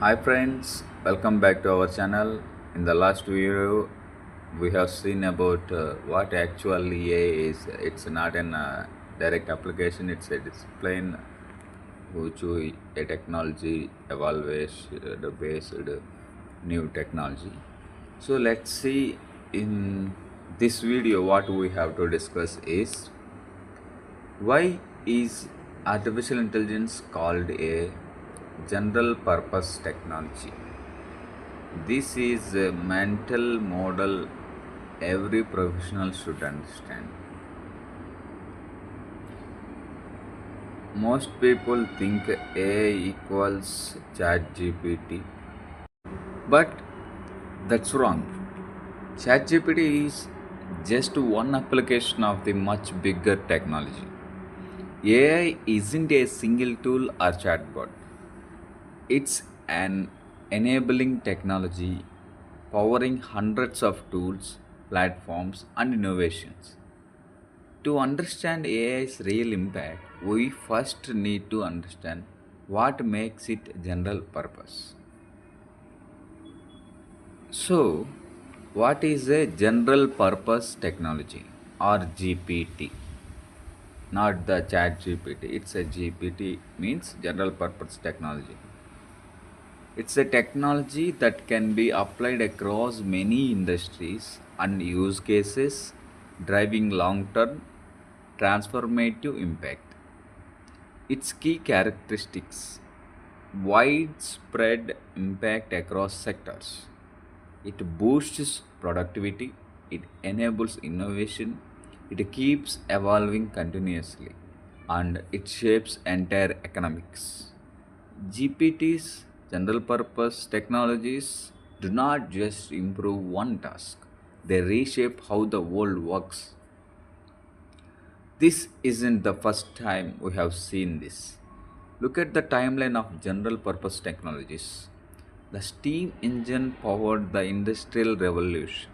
Hi friends, welcome back to our channel. In the last video, we have seen about what actually AI is. It's not an direct application; it's a discipline which a technology evaluation based new technology. So let's see in this video what we have to discuss is why is artificial intelligence called a general purpose technology? This is a mental model every professional should understand. Most people think AI equals ChatGPT, but that's wrong. ChatGPT is just one application of the much bigger technology. AI isn't a single tool or chatbot. It's an enabling technology powering hundreds of tools, platforms, and innovations. To understand AI's real impact, we first need to understand what makes it general purpose. So, what is a general purpose technology or GPT? Not the chat GPT, it's a GPT means general purpose technology. It's a technology that can be applied across many industries and use cases, driving long term transformative impact. Its key characteristics widespread impact across sectors. It boosts productivity, it enables innovation, it keeps evolving continuously, and it shapes entire economics. GPT's general purpose technologies do not just improve one task, they reshape how the world works. This isn't the first time we have seen this. Look at the timeline of general purpose technologies. The steam engine powered the Industrial Revolution.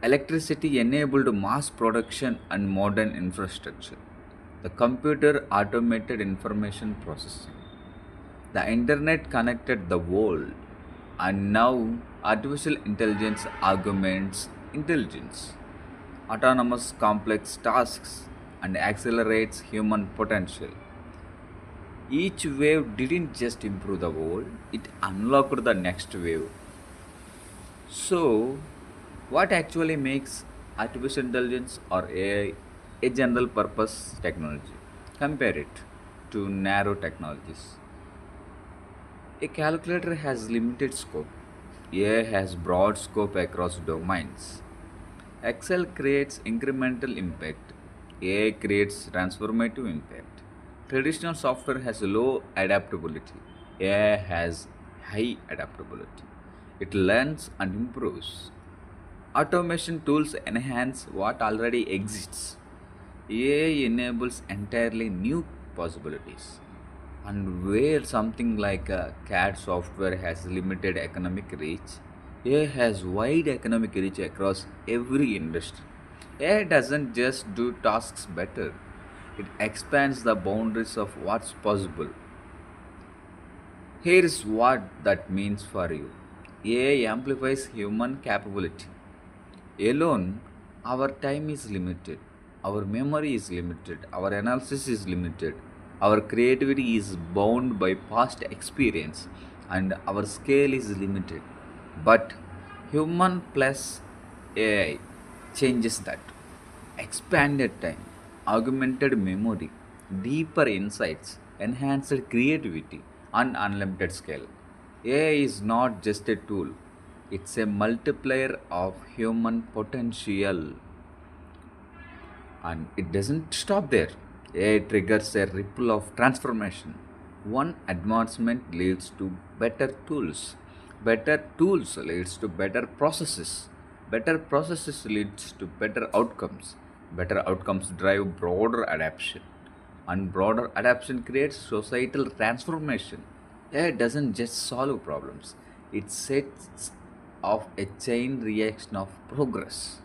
Electricity enabled mass production and modern infrastructure. The computer automated information processing. The internet connected the world, and now artificial intelligence augments intelligence, autonomous complex tasks, and accelerates human potential. Each wave didn't just improve the world, it unlocked the next wave. So, what actually makes artificial intelligence or AI a general purpose technology? Compare it to narrow technologies. A calculator has limited scope. AI has broad scope across domains. Excel creates incremental impact. AI creates transformative impact. Traditional software has low adaptability. AI has high adaptability. It learns and improves. Automation tools enhance what already exists. AI enables entirely new possibilities. And where something like a CAD software has limited economic reach, AI has wide economic reach across every industry. AI doesn't just do tasks better, it expands the boundaries of what's possible. Here is what that means for you. AI amplifies human capability. Alone, our time is limited, our memory is limited, our analysis is limited, our creativity is bound by past experience, and our scale is limited. But human plus AI changes that. Expanded time, augmented memory, deeper insights, enhanced creativity, and unlimited scale. AI is not just a tool, it's a multiplier of human potential. And it doesn't stop there. AI triggers a ripple of transformation. One advancement leads to better tools. Better tools leads to better processes. Better processes leads to better outcomes. Better outcomes drive broader adaptation. And broader adaptation creates societal transformation. AI doesn't just solve problems, it sets off a chain reaction of progress.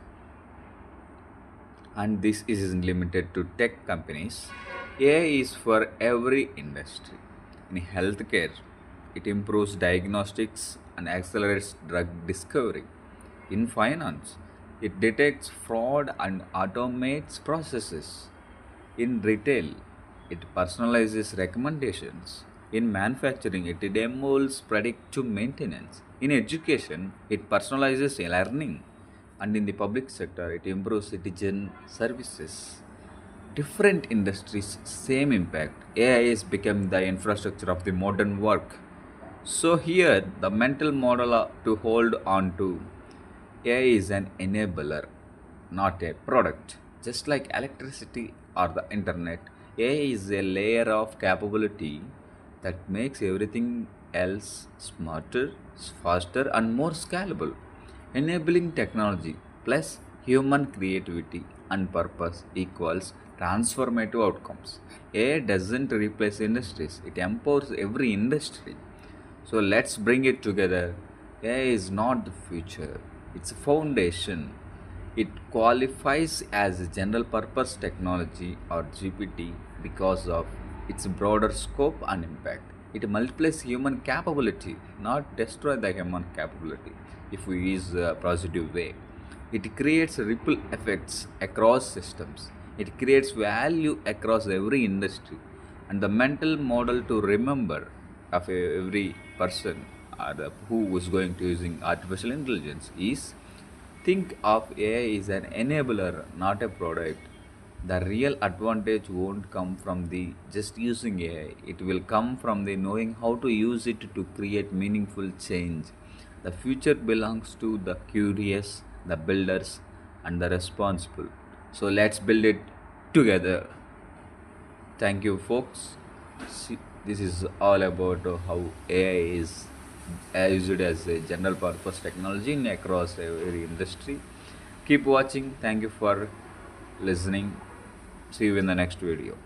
And this isn't limited to tech companies. AI is for every industry. In healthcare, it improves diagnostics and accelerates drug discovery. In finance, it detects fraud and automates processes. In retail, it personalizes recommendations. In manufacturing, it enables predictive maintenance. In education, it personalizes learning. And in the public sector, it improves citizen services. Different industries, same impact. AI is become the infrastructure of the modern work. So here, the mental model to hold on to: AI is an enabler, not a product. Just like electricity or the internet, AI is a layer of capability that makes everything else smarter, faster, and more scalable. Enabling technology plus human creativity and purpose equals transformative outcomes. AI doesn't replace industries, it empowers every industry. So let's bring it together. AI is not the future, it's a foundation. It qualifies as a general purpose technology or GPT because of its broader scope and impact. It multiplies human capability, not destroy the human capability if we use a positive way. It creates ripple effects across systems. It creates value across every industry. And the mental model to remember of every person who is going to using artificial intelligence is: think of AI as an enabler, not a product. The real advantage won't come from the just using AI. It will come from the knowing how to use it to create meaningful change. The future belongs to the curious, the builders, and the responsible. So let's build it together. Thank you, folks. See, this is all about how AI is used as a general purpose technology in across every industry. Keep watching. Thank you for listening. See you in the next video.